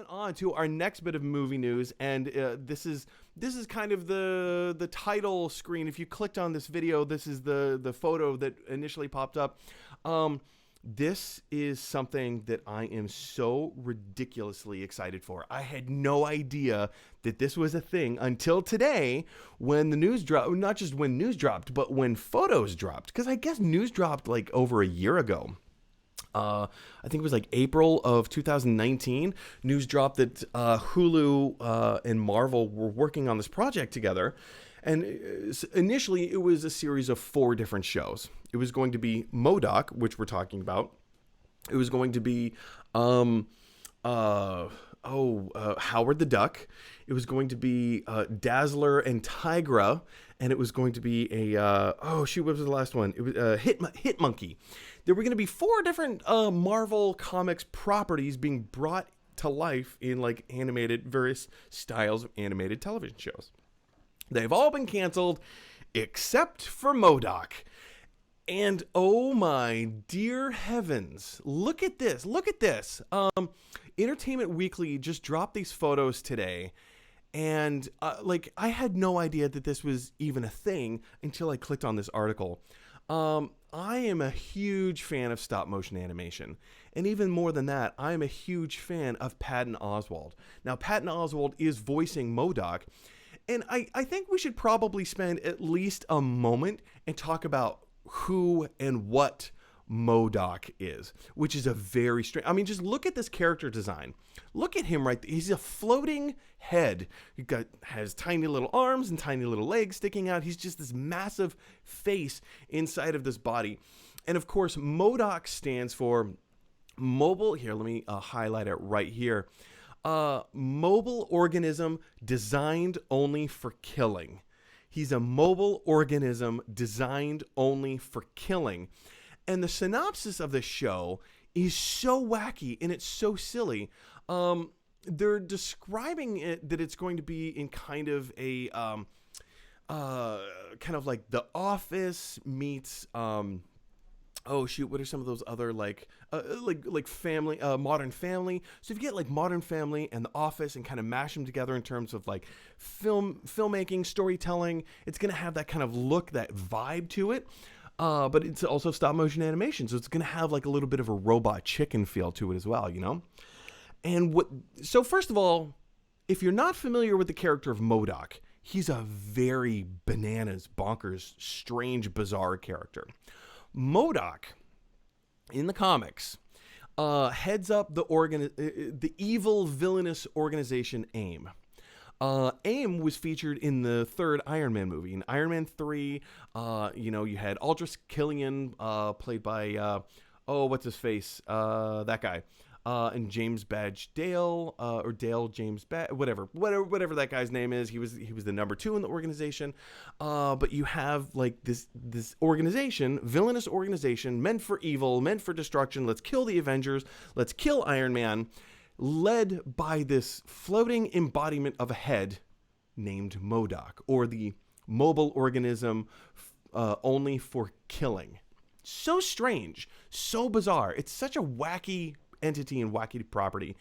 on to our next bit of movie news, and this is kind of the title screen. If you clicked on this video, this is the photo that initially popped up. This is something that I am so ridiculously excited for. I had no idea that this was a thing until today when the news dropped. Not just when news dropped, but when photos dropped. Because I guess news dropped like over a year ago. I think it was like April of 2019. News dropped that Hulu and Marvel were working on this project together. And initially, it was a series of 4 different shows. It was going to be MODOK, which we're talking about. It was going to be Howard the Duck. It was going to be Dazzler and Tigra. And it was going to be what was the last one? It was Hitmonkey. There were going to be 4 different Marvel Comics properties being brought to life in like various styles of animated television shows. They've all been canceled except for MODOK. And oh my dear heavens, look at this. Look at this. Entertainment Weekly just dropped these photos today. And I had no idea that this was even a thing until I clicked on this article. I am a huge fan of stop motion animation. And even more than that, I am a huge fan of Patton Oswalt. Now, Patton Oswalt is voicing MODOK. And I think we should probably spend at least a moment and talk about who and what MODOK is, which is a very strange. I mean, just look at this character design. Look at him right there. He's a floating head. Has tiny little arms and tiny little legs sticking out. He's just this massive face inside of this body. And of course, MODOK stands for mobile. Here, let me highlight it right here. Mobile organism designed only for killing. He's a mobile organism designed only for killing. And the synopsis of the show is so wacky and it's so silly. They're describing it that it's going to be in kind of a kind of like The Office meets what are some of those other like family, Modern Family. So if you get like Modern Family and The Office and kind of mash them together in terms of like filmmaking, storytelling, it's going to have that kind of look, that vibe to it. But it's also stop motion animation. So it's going to have like a little bit of a Robot Chicken feel to it as well, you know? So first of all, if you're not familiar with the character of MODOK, he's a very bananas, bonkers, strange, bizarre character. MODOK, in the comics, heads up the evil, villainous organization AIM. AIM was featured in the 3rd Iron Man movie. In Iron Man 3, you had Aldous Killian, played by, what's his face? That guy. And James Badge Dale, or Dale James Badge, whatever that guy's name is. He was the number 2 in the organization. But you have like this organization, villainous organization, meant for evil, meant for destruction. Let's kill the Avengers. Let's kill Iron Man, led by this floating embodiment of a head named MODOK, or the mobile organism only for killing. So strange, so bizarre. It's such a wacky entity and wacky property.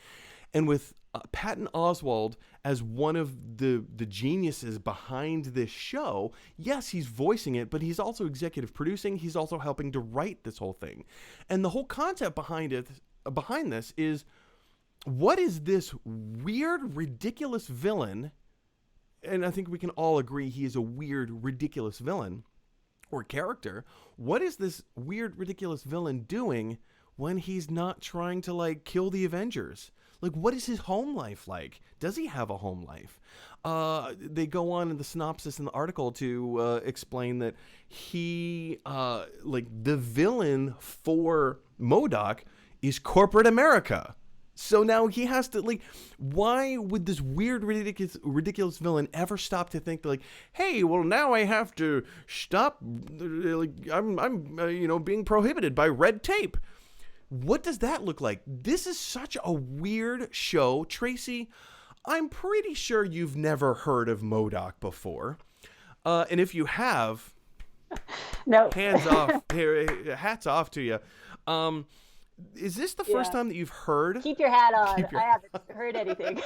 And with Patton Oswalt as one of the geniuses behind this show, yes, he's voicing it, but he's also executive producing. He's also helping to write this whole thing. And the whole concept behind this is, what is this weird, ridiculous villain? And I think we can all agree he is a weird, ridiculous villain or character. What is this weird, ridiculous villain doing when he's not trying to like kill the Avengers? Like, what is his home life like? Does he have a home life? They go on in the synopsis in the article to explain that he, the villain for MODOK is corporate America. So now he has to, like, why would this weird, ridiculous villain ever stop to think, like, hey, well, now I have to stop, I'm being prohibited by red tape. What does that look like? This is such a weird show. Tracy, I'm pretty sure you've never heard of MODOK before. And if you have, no, hands off, hats off to you. Is this the first Yeah. time that you've heard? Keep your hat on. Keep I your. haven't heard anything.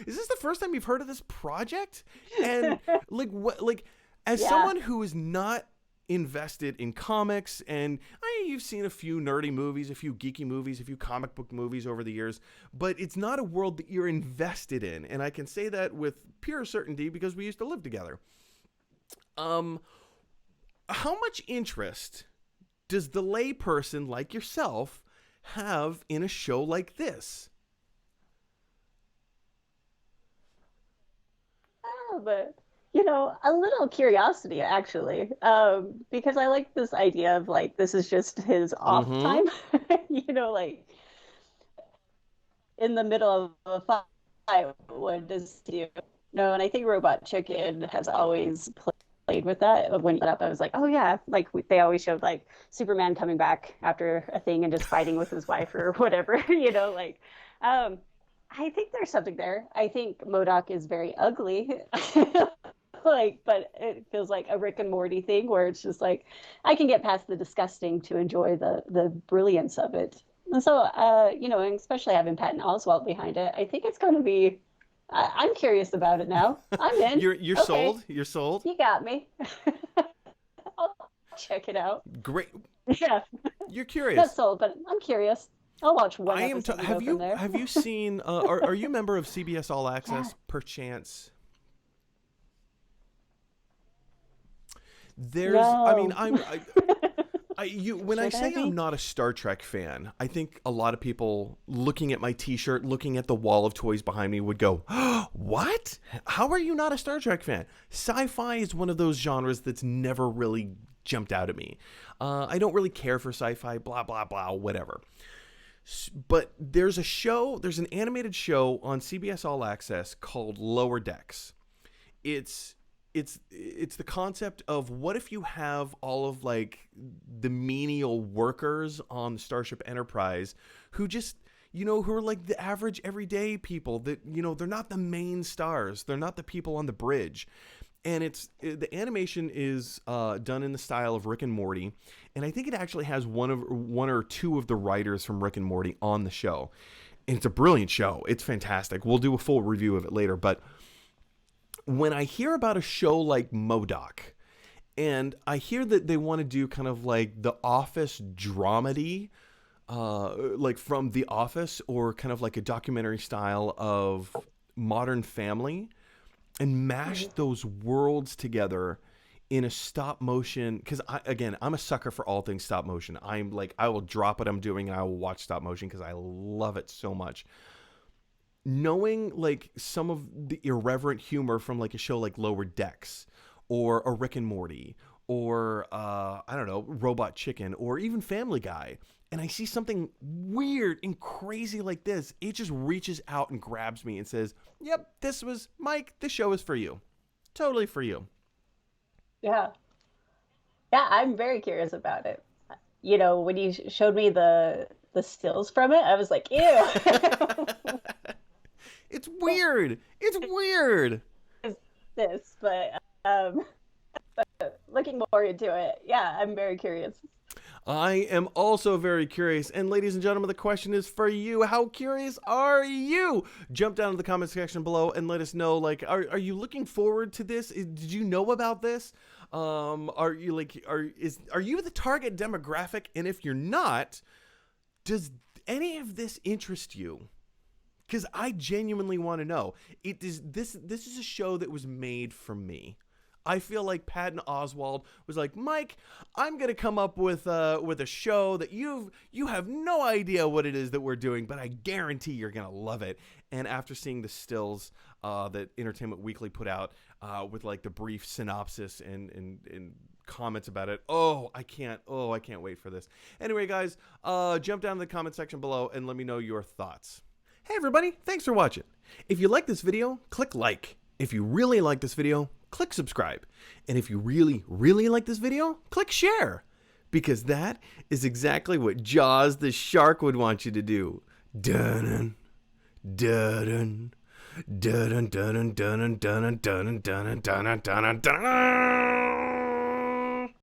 Is this the first time you've heard of this project? And like what? Like as Yeah. someone who is not invested in comics, and you've seen a few nerdy movies, a few geeky movies, a few comic book movies over the years, but it's not a world that you're invested in, and I can say that with pure certainty because we used to live together. How much interest does the layperson like yourself have in a show like this? But a little curiosity actually, because I like this idea of like this is just his off Mm-hmm. time, like in the middle of a fight, what does he do? No, and I think Robot Chicken has always played with that. When you got up, I was like, oh yeah, like they always showed like Superman coming back after a thing and just fighting with his wife or whatever, like. Um, I think there's something there. I think MODOK is very ugly. Like, but it feels like a Rick and Morty thing where it's just like I can get past the disgusting to enjoy the brilliance of it. And so, and especially having Patton Oswalt behind it, I think it's going to be. I'm curious about it now. I'm in. You're Okay, sold. You're sold. you got me. I'll check it out. Great. Yeah, You're not curious. sold, but I'm curious. I'll watch one I am. episode and Have go from you there. have you seen? Are you a member of CBS All Yeah. Access? Perchance. There's. I mean, No. when I Should I say I'm be? not a Star Trek fan, I think a lot of people looking at my T-shirt, looking at the wall of toys behind me, would go, "What? How are you not a Star Trek fan?" Sci-fi is one of those genres that's never really jumped out at me. I don't really care for sci-fi, blah blah blah, whatever. But there's an animated show on CBS All Access called Lower Decks. It's it's the concept of what if you have all of like the menial workers on Starship Enterprise who just who are like the average everyday people that they're not the main stars, they're not the people on the bridge. And the animation is done in the style of Rick and Morty, and I think it actually has one or two of the writers from Rick and Morty on the show, and it's a brilliant show. It's fantastic. We'll do a full review of it later, but when I hear about a show like MODOK, and I hear that they want to do kind of like the Office dramedy, like from The Office, or kind of like a documentary style of Modern Family, and mash those worlds together in a stop motion, because I'm a sucker for all things stop motion. I'm like, I will drop what I'm doing and I will watch stop motion because I love it so much. Knowing like some of the irreverent humor from like a show like Lower Decks or a Rick and Morty or I don't know, Robot Chicken or even Family Guy, and I see something weird and crazy like this, it just reaches out and grabs me and says, "Yep, Mike, this show is for you. Totally for you." Yeah. Yeah, I'm very curious about it. When you showed me the stills from it, I was like, ew. It's weird. It's weird. This, but looking more into it. Yeah, I'm very curious. I am also very curious. And ladies and gentlemen, the question is for you. How curious are you? Jump down to the comment section below and let us know, like, are you looking forward to this? Did you know about this? Are you are you the target demographic? And if you're not, does any of this interest you? Because I genuinely want to know. This is a show that was made for me. I feel like Patton Oswalt was like, "Mike, I'm gonna come up with a show that you have no idea what it is that we're doing, but I guarantee you're gonna love it." And after seeing the stills that Entertainment Weekly put out with like the brief synopsis and comments about it, I can't wait for this. Anyway, guys, jump down to the comment section below and let me know your thoughts. Hey everybody, thanks for watching. If you like this video, click like. If you really like this video, click subscribe. And if you really, really like this video, click share. Because that is exactly what Jaws the shark would want you to do. Dun dun dun dun dun dun dun dun dun dun dun dun dun dun dun.